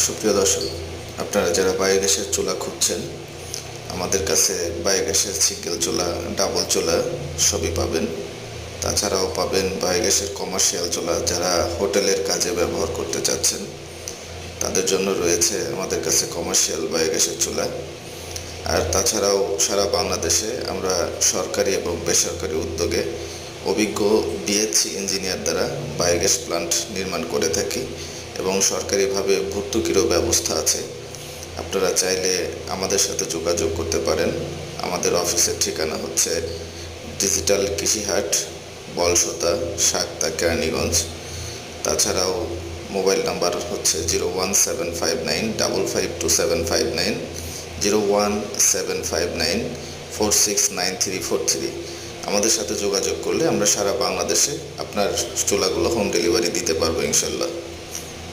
সুপ্রিয় দর্শক, আপনারা যারা বায়োগ্যাসের চুলা খুঁজছেন, আমাদের কাছে বায়োগ্যাসের সিঙ্গেল চুলা, ডাবল চুলা সবই পাবেন। তাছাড়াও পাবেন বায়োগ্যাসের কমার্শিয়াল চুলা, যারা হোটেলের কাজে ব্যবহার করতে চাচ্ছেন তাদের জন্য রয়েছে আমাদের কাছে কমার্শিয়াল বায়োগ্যাসের চুলা। আর তাছাড়াও সারা বাংলাদেশে আমরা সরকারি এবং বেসরকারি উদ্যোগে অভিজ্ঞ বিএসসি ইঞ্জিনিয়ার দ্বারা বায়োগ্যাস প্লান্ট নির্মাণ করে থাকি এবং সরকারিভাবে ভর্তুকিরও ব্যবস্থা আছে। আপনারা চাইলে আমাদের সাথে যোগাযোগ করতে পারেন। আমাদের অফিসের ঠিকানা হচ্ছে ডিজিটাল কৃষিহাট, বলসতা, সাকতা, কেরানীগঞ্জ। তাছাড়াও মোবাইল নাম্বার হচ্ছে 01759552759, 01759469343। আমাদের সাথে যোগাযোগ করলে আমরা সারা বাংলাদেশে আপনার চুলাগুলো হোম ডেলিভারি দিতে পারবো ইনশাল্লাহ।